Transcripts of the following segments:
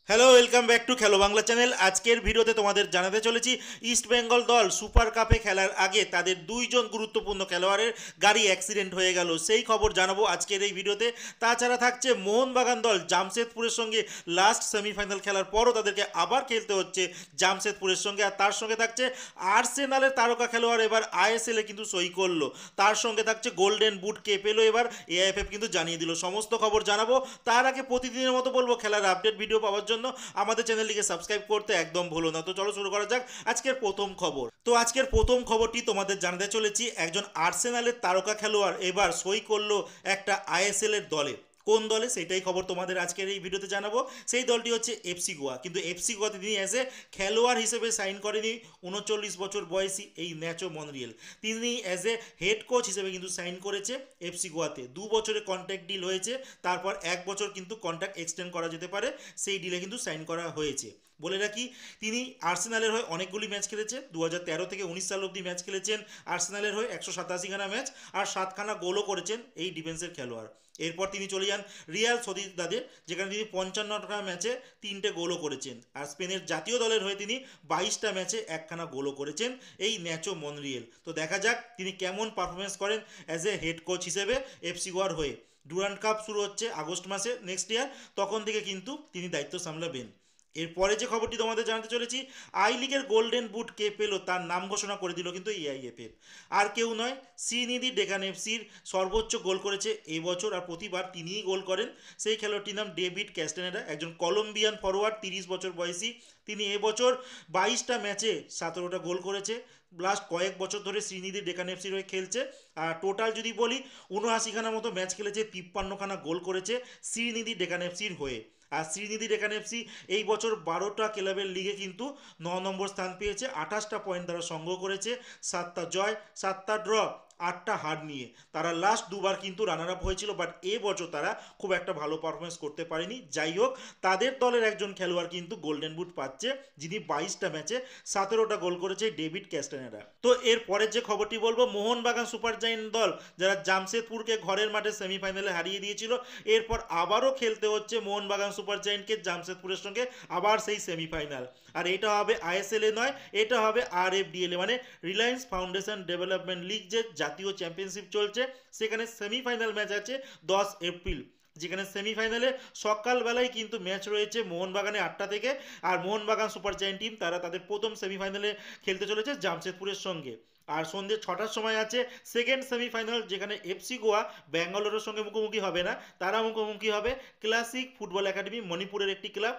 Hello, welcome back to খেলো Bangla channel. আজকের ভিডিওতে তোমাদের জানাতে চলেছি ইস্ট বেঙ্গল দল সুপার কাপে খেলার আগে তাদের দুইজন গুরুত্বপূর্ণ খেলোয়াড়ের গাড়ি অ্যাক্সিডেন্ট হয়ে গেল, সেই খবর জানাবো আজকের এই ভিডিওতে। তাছাড়া থাকছে মোহনবাগান দল জামশেদপুরের সঙ্গে লাস্ট সেমিফাইনাল খেলার পরও তাদেরকে আবার খেলতে হচ্ছে জামশেদপুরের সঙ্গে। আর তার সঙ্গে থাকছে আর্সেনালের তারকা খেলোয়াড় এবার আইএসএল এ কিন্তু সই করলো। তার সঙ্গে থাকছে গোল্ডেন বুট কে পেলো এবার এআইএফএফ কিন্তু জানিয়ে দিল। সমস্ত খবর জানাবো। তার আগে প্রতিদিনের মতো বলবো, খেলার আপডেট ভিডিও পাওয়ার জন্য আমাদের চ্যানেলটিকে সাবস্ক্রাইব করতে একদম ভুলো না। তো চলো শুরু করা যাক আজকের প্রথম খবর। তো আজকের প্রথম খবরটি তোমাদের জানাতে চলেছি, একজন আর্সেনালের তারকা খেলোয়াড় এবার সই করলো একটা আইএসএল এর দলে। কোন দলে সেটাই খবর তোমাদের আজকের এই ভিডিওতে জানাবো। সেই দলটি হচ্ছে এফসি গোয়া। কিন্তু এফসি গোয়াতে তিনি অ্যাজ এ খেলোয়াড় হিসেবে সাইন করেনি 39 বছর বয়সী এই ন্যাচো মনরিয়েল। তিনি অ্যাজ এ হেড কোচ হিসেবে কিন্তু সাইন করেছে এফসি গোয়াতে। 2 বছরের কন্ট্রাক্ট ডিল হয়েছে, তারপর 1 বছর কিন্তু কন্ট্রাক্ট এক্সটেন্ড করা যেতে পারে, সেই ডিলে কিন্তু সাইন করা হয়েছে। বলে রাখি, তিনি আর্সেনালের হয়ে অনেকগুলি ম্যাচ খেলেছে। 2013 থেকে 19 সাল অবধি ম্যাচ খেলেছেন আর্সেনালের হয়ে, 187খানা ম্যাচ, আর 7খানা গোলও করেছেন এই ডিফেন্সের খেলোয়াড়। এরপর তিনি চলে যান রিয়াল সোসিদাদে, যেখানে তিনি 55টা ম্যাচে 3টে গোলও করেছেন। আর স্পেনের জাতীয় দলের হয়ে তিনি 22টা ম্যাচে 1খানা গোলও করেছেন এই ন্যাচো মনরিয়েল। তো দেখা যাক তিনি কেমন পারফরমেন্স করেন অ্যাজ এ হেড কোচ হিসেবে এফসি গোয়ার হয়ে। ডুরান্ড কাপ শুরু হচ্ছে আগস্ট মাসে নেক্সট ইয়ার, তখন থেকে কিন্তু তিনি দায়িত্ব সামলাবেন। এরপরে যে খবরটি তোমাদের জানাতে চলেছি, আই লিগের গোল্ডেন বুট কে পেলো তার নাম ঘোষণা করে দিল কিন্তু এআইএফএফ। আর কেউ নয়, শ্রীনিধি ডেকান এফসির সর্বোচ্চ গোল করেছে এবছর, আর প্রতিবার তিনিই গোল করেন। সেই খেলোয়াড়টির নাম ডেভিড ক্যাস্টানেডা, একজন কলম্বিয়ান ফরওয়ার্ড, 30 বছর বয়সী। তিনি এবছর 22টা ম্যাচে 17টা গোল করেছে। লাস্ট কয়েক বছর ধরে শ্রীনিধি ডেকান এফসির হয়ে খেলছে। আর টোটাল যদি বলি, 79খানা মতো ম্যাচ খেলেছে, 53খানা গোল করেছে শ্রীনিধি ডেকান এফসির হয়ে। আর শ্রীনিধি ডেকান এফসি এই বছর 12টা ক্লাবের লিগে কিন্তু 9 নম্বর স্থান পেয়েছে, 28টা পয়েন্ট তারা সংগ্রহ করেছে, 7টা জয়, 7টা ড্র, 8টা হার নিয়ে। তারা লাস্ট দুবার কিন্তু রানার আপ হয়েছিল, বাট এবছর তারা খুব একটা ভালো পারফরমেন্স করতে পারেনি। যাই হোক, তাদের দলের একজন খেলোয়াড় কিন্তু গোল্ডেন বুট পাচ্ছে, যিনি 22টা ম্যাচে 17টা গোল করেছে, ডেভিড ক্যাস্টানেডা। তো এর পরের যে খবরটি বলবো, মোহনবাগান সুপার জায়েন্ট দল যারা জামশেদপুরকে ঘরের মাঠে সেমিফাইনালে হারিয়ে দিয়েছিল, এরপর আবারও খেলতে হচ্ছে মোহনবাগান সুপার জায়েন্টকে জামশেদপুরের সঙ্গে আবার সেই সেমিফাইনাল। আর এটা হবে আইএসএল এ নয়, এটা হবে আরএফডিএল এ, মানে রিলায়েন্স ফাউন্ডেশন ডেভেলপমেন্ট লিগ, যে জাতীয় চ্যাম্পিয়নশিপ চলছে। সেখানে সেমিফাইনাল ম্যাচ আছে 10 এপ্রিল, যেখানে সেমিফাইনালে সকালবেলায় কিন্তু ম্যাচ রয়েছে মোহনবাগানে 8টা থেকে। আর মোহনবাগান সুপার জায়েন্ট টিম তারা তাদের প্রথম সেমিফাইনালে খেলতে চলেছে জামশেদপুরের সঙ্গে। আর সন্ধ্যে 6টার সময় আছে সেকেন্ড সেমিফাইনাল, যেখানে এফসি গোয়া ব্যাঙ্গালোরের সঙ্গে মুখোমুখি হবে না, তারা মুখোমুখি হবে ক্লাসিক ফুটবল একাডেমি, মণিপুরের একটি ক্লাব।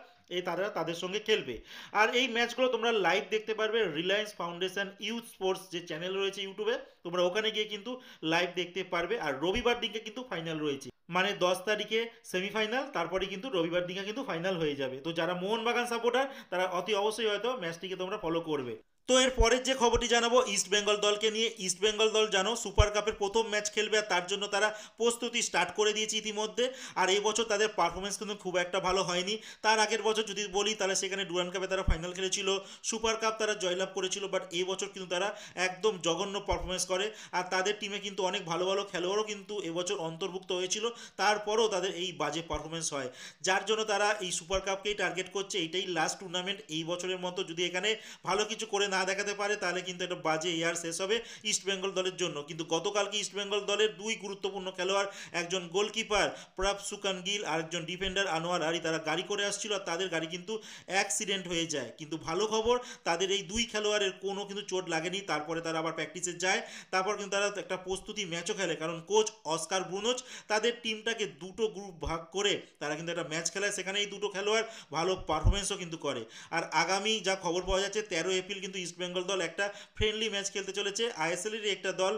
তারা তাদের সঙ্গে খেলবে। আর এই ম্যাচগুলো তোমরা লাইভ দেখতে পারবে রিলায়েন্স ফাউন্ডেশন ইউথ স্পোর্টস যে চ্যানেল রয়েছে ইউটিউবে, তোমরা ওখানে গিয়ে কিন্তু লাইভ দেখতে পারবে। আর রবিবার দিনকে কিন্তু ফাইনাল রয়েছে, মানে 10 তারিখে সেমিফাইনাল, তারপরে কিন্তু রবিবার দিনকে কিন্তু ফাইনাল হয়ে যাবে। তো যারা মোহনবাগান সাপোর্টার তারা অতি অবশ্যই হয়তো ম্যাচটিকে তোমরা ফলো করবে। তো এর পরের যে খবরটি জানাবো ইস্ট বেঙ্গল দলকে নিয়ে। ইস্ট বেঙ্গল দল জানো সুপার কাপের প্রথম ম্যাচ খেলবে, আর তার জন্য তারা প্রস্তুতি স্টার্ট করে দিয়েছে ইতিমধ্যে। আর এই বছর তাদের পারফরমেন্স কিন্তু খুব একটা ভালো হয়নি। তার আগের বছর যদি বলি, তাহলে সেখানে ডুরান্ড কাপে তারা ফাইনাল খেলেছিল, সুপার কাপ তারা জয়লাভ করেছিল, বাট এই বছর কিন্তু তারা একদম জঘন্য পারফরমেন্স করে। আর তাদের টিমে কিন্তু অনেক ভালো ভালো খেলোয়াড়ও কিন্তু এবছর অন্তর্ভুক্ত হয়েছিল, তারপরেও তাদের এই বাজে পারফরমেন্স হয়, যার জন্য তারা এই সুপার কাপকেই টার্গেট করছে। এইটাই লাস্ট টুর্নামেন্ট এই বছরের মতো, যদি এখানে ভালো কিছু করে না দেখাতে পারে তাহলে কিন্তু একটা বাজে ইয়ার শেষ হবে ইস্ট বেঙ্গল দলের জন্য। কিন্তু গতকালকে ইস্ট বেঙ্গল দলের দুই গুরুত্বপূর্ণ খেলোয়াড়, একজন গোলকিপার প্রভ সুকান গিল আর একজন ডিফেন্ডার আনোয়ার আরি, তারা গাড়ি করে আসছিল, আর তাদের গাড়ি কিন্তু অ্যাক্সিডেন্ট হয়ে যায়। কিন্তু ভালো খবর, তাদের এই দুই খেলোয়াড়ের কোনো কিন্তু চোট লাগেনি। তারপরে তারা আবার প্র্যাকটিসে যায়, তারপর কিন্তু তারা একটা প্রস্তুতি ম্যাচও খেলে, কারণ কোচ অস্কার ব্রুনোজ তাদের টিমটাকে দুটো গ্রুপ ভাগ করে তারা কিন্তু একটা ম্যাচ খেলায়, সেখানে এই দুটো খেলোয়াড় ভালো পারফরমেন্সও কিন্তু করে। আর আগামী যা খবর পাওয়া যাচ্ছে 13 এপ্রিল কিন্তু ইস্ট বেঙ্গল দল একটা ফ্রেন্ডলি ম্যাচ খেলতে চলেছে আইএসএলের একটা দল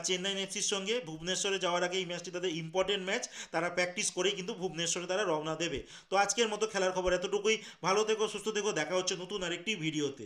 চেন্নাই এফসির সঙ্গে। ভুবনেশ্বরে যাওয়ার আগে এই ম্যাচটি তাদের ইম্পর্টেন্ট ম্যাচ, তারা প্র্যাকটিস করেই কিন্তু ভুবনেশ্বরে তারা রওনা দেবে। তো আজকের মতো খেলার খবর এতটুকুই। ভালো থেকো, সুস্থ থেকো, দেখা হচ্ছে নতুন আরেকটি ভিডিওতে।